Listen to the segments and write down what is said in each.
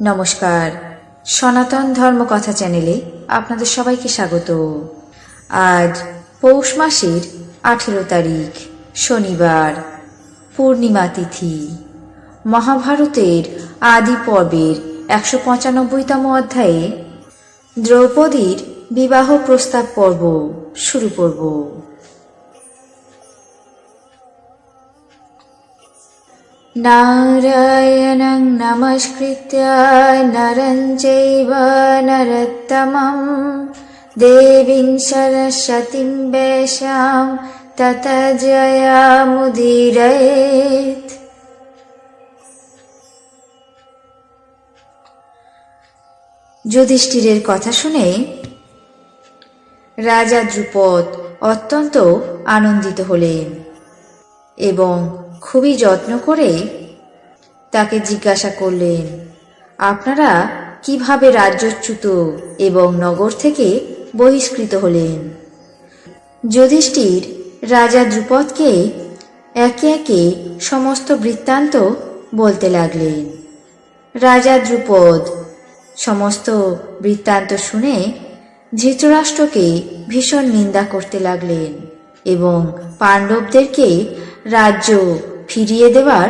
নমস্কার, সনাতন ধর্মকথা চ্যানেলে আপনাদের সবাইকে স্বাগত। আজ পৌষ মাসের 18 তারিখ শনিবার, পূর্ণিমা তিথি। মহাভারতের আদি পর্বের 195তম অধ্যায়ে দ্রৌপদীর বিবাহ প্রস্তাব পর্ব শুরু করব। নারায়ণং নমস্কৃত্য নরং চৈব নরোত্তমং দেবীং সরস্বতীং ব্যাসাং ততো জয়মুদীরয়েৎ। যুধিষ্ঠিরের কথা শুনে রাজা দ্রুপদ অত্যন্ত আনন্দিত হলেন এবং খুবই যত্ন করে তাকে জিজ্ঞাসা করলেন, আপনারা কিভাবে রাজ্যচ্যুত এবং নগর থেকে বহিষ্কৃত হলেন? যুধিষ্ঠির রাজা দ্রুপদকে একে একে সমস্ত বৃত্তান্ত বলতে লাগলেন। রাজা দ্রুপদ সমস্ত বৃত্তান্ত শুনে ধৃতরাষ্ট্রকে ভীষণ নিন্দা করতে লাগলেন এবং পাণ্ডবদেরকে রাজ্য ফিরিয়ে দেওয়ার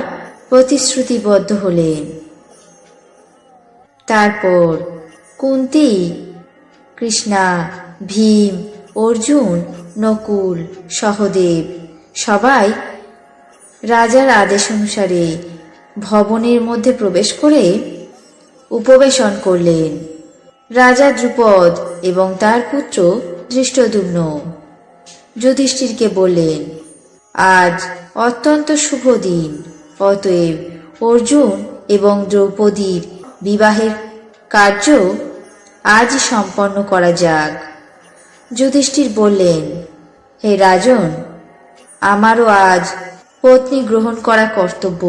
প্রতিশ্রুতিবদ্ধ হলেন। তারপর কুন্তী, কৃষ্ণা, ভীম, অর্জুন, নকুল, সহদেব সবাই রাজার আদেশ অনুসারে ভবনের মধ্যে প্রবেশ করে উপবেশন করলেন। রাজা দ্রুপদ এবং তার পুত্র ধৃষ্টদ্যুম্ন যুধিষ্ঠিরকে বললেন, আজ অত্যন্ত শুভ দিন, অতএব অর্জুন এবং দ্রৌপদীর বিবাহের কার্য আজই সম্পন্ন করা যাক। যুধিষ্ঠির বললেন, হে রাজন, আমারও আজ পত্নী গ্রহণ করা কর্তব্য।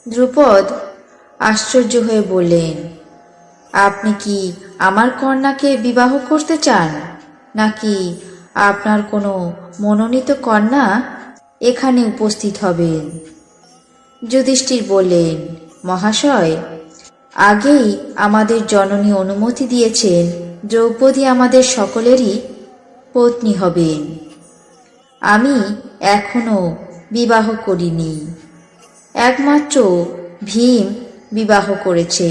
দ্রুপদ আশ্চর্য হয়ে বললেন, আপনি কি আমার কন্যাকে বিবাহ করতে চান, নাকি আপনার কোনো মনোনীত কন্যা এখানে উপস্থিত হবেন? যুধিষ্ঠির বললেন, মহাশয়, আগেই আমাদের জননী অনুমতি দিয়েছেন দ্রৌপদী আমাদের সকলেরই পত্নী হবেন। আমি এখনো বিবাহ করিনি, একমাত্র ভীম বিবাহ করেছে।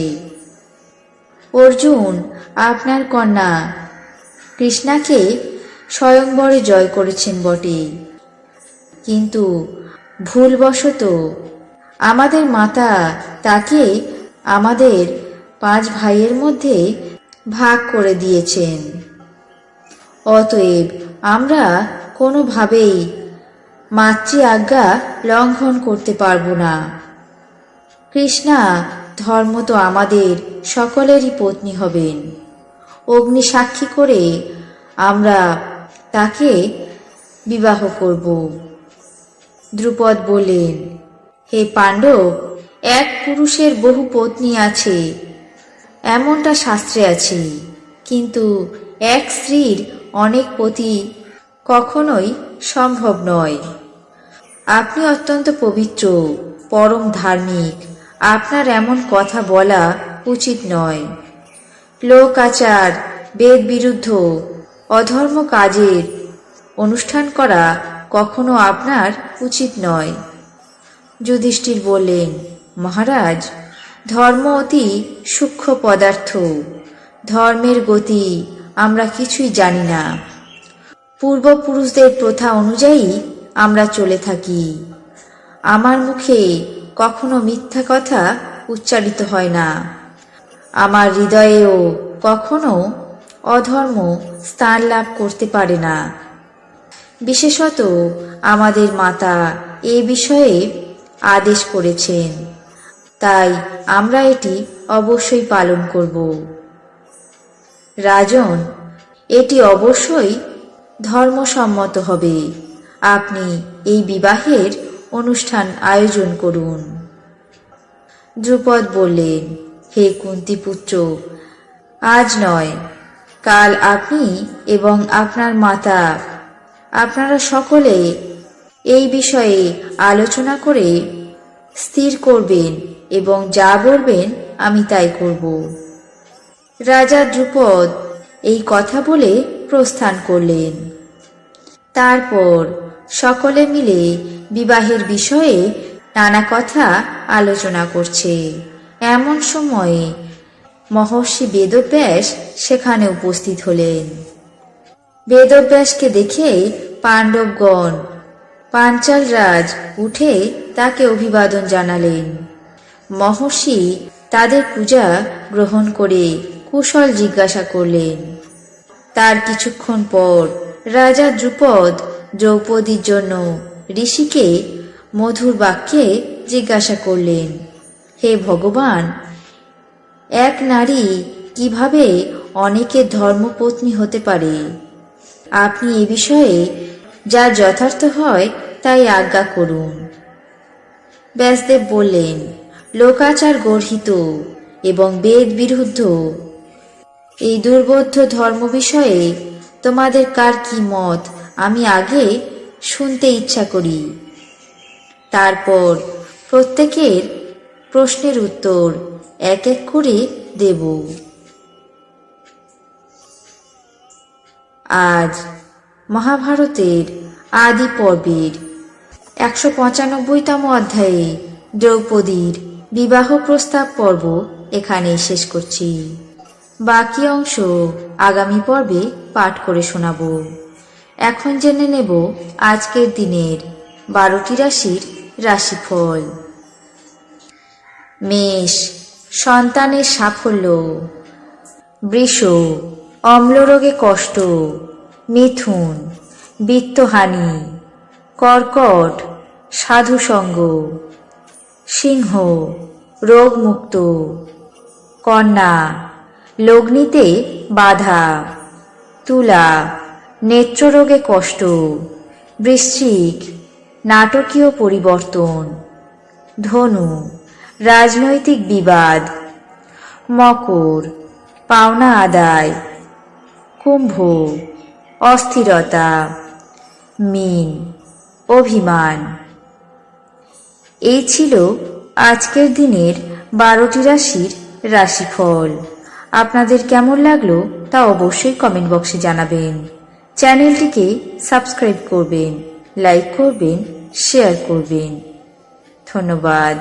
অর্জুন আপনার কন্যা কৃষ্ণাকে স্বয়ংবরে জয় করেছেন বটে, কিন্তু ভুলবশত আমাদের মাতা তাকে আমাদের 5 ভাইয়ের মধ্যে ভাগ করে দিয়েছেন। অতএব আমরা কোনোভাবেই মাতৃ আজ্ঞা লঙ্ঘন করতে পারব না। কৃষ্ণা ধর্মত আমাদের সকলেরই পত্নী হবেন। অগ্নি সাক্ষী করে আমরা তাকে বিবাহ করব। দ্রুপদ বললেন, হে পাণ্ডব, এক পুরুষের বহু পত্নী আছে এমনটা শাস্ত্রে আছে, কিন্তু এক স্ত্রীর অনেক পতি কখনোই সম্ভব নয়। আপনি অত্যন্ত পবিত্র, পরম ধার্মিক, আপনার এমন কথা বলা উচিত নয়। লোক আচার, বেদ বিরুদ্ধ অধর্ম কাজের অনুষ্ঠান করা কখনো আপনার উচিত নয়। যুধিষ্ঠির বললেন, মহারাজ, ধর্ম অতি সূক্ষ্ম পদার্থ, ধর্মের গতি আমরা কিছুই জানি না। পূর্বপুরুষদের প্রথা অনুযায়ী আমরা চলে থাকি। আমার মুখে কখনো মিথ্যা কথা উচ্চারিত হয় না, আমার হৃদয়েও কখনো অধর্ম স্থান লাভ করতে পারে না। বিশেষত আমাদের মাতা এ বিষয়ে আদেশ করেছেন, তাই আমরা এটি অবশ্যই পালন করব। রাজন, এটি অবশ্যই ধর্মসম্মত হবে। আপনি এই বিবাহের অনুষ্ঠান আয়োজন করুন। দ্রুপদ বললেন, হে কুন্তীপুত্র, আজ নয়, কাল আপনি এবং আপনার মাতা, আপনারা সকলে এই বিষয়ে আলোচনা করে স্থির করবেন এবং যা বলবেন আমি তাই করব। রাজা ধ্রুপদ এই কথা বলে প্রস্থান করলেন। তারপর সকলে মিলে বিবাহের বিষয়ে নানা কথা আলোচনা করছে। এমন সময়ে মহর্ষি বেদব্যাস সেখানে উপস্থিত হলেন। বেদব্যাসকে দেখে পাণ্ডবগণ পাঞ্চাল রাজ উঠে তাকে অভিবাদন জানালেন। মহর্ষি তাদের পূজা গ্রহণ করে কুশল জিজ্ঞাসা করলেন। তার কিছুক্ষণ পর রাজা ধ্রুপদ দ্রৌপদীর জন্য ঋষিকে মধুর বাক্যে জিজ্ঞাসা করলেন, হে ভগবান, এক নারী কিভাবে অনেকের ধর্মপত্নী হতে পারে? আপনি এ বিষয়ে যা যথার্থ হয় তাই আজ্ঞা করুন। ব্যাসদেব বললেন, লোকাচার গর্হিত এবং বেদ বিরুদ্ধ এই দুর্বোধ্য ধর্ম বিষয়ে তোমাদের কার কি মত আমি আগে শুনতে ইচ্ছা করি। তারপর প্রত্যেকের প্রশ্নের উত্তর এক এক করে দেব। আজ মহাভারতের আদি পর্বের 195তম অধ্যায়ে দ্রৌপদীর বিবাহ প্রস্তাব পর্ব এখানেই শেষ করছি। বাকি অংশ আগামী পর্বে পাঠ করে শোনাব। এখন জেনে নেব আজকের দিনের 12টি রাশির রাশিফল। মেষ, সন্তানের সাফল্য। বৃষ, অম্লরোগে কষ্ট। মিথুন, বিত্তহানি। কর্কট, সাধুসঙ্গ। সিংহ, রোগমুক্ত। কন্যা, লগ্নিতে বাধা। তুলা, নেত্ররোগে কষ্ট। বৃশ্চিক, নাটকীয় পরিবর্তন। ধনু, রাজনৈতিক বিবাদ। মকর, পাওনা আদায়। কুম্ভ, অস্থিরতা। মীন, অভিমান। এই ছিল আজকের দিনের 12টি রাশির রাশিফল। আপনাদের কেমন লাগলো তা অবশ্যই কমেন্ট বক্সে জানাবেন। চ্যানেলটিকে সাবস্ক্রাইব করবেন, লাইক করবেন, শেয়ার করবেন। ধন্যবাদ।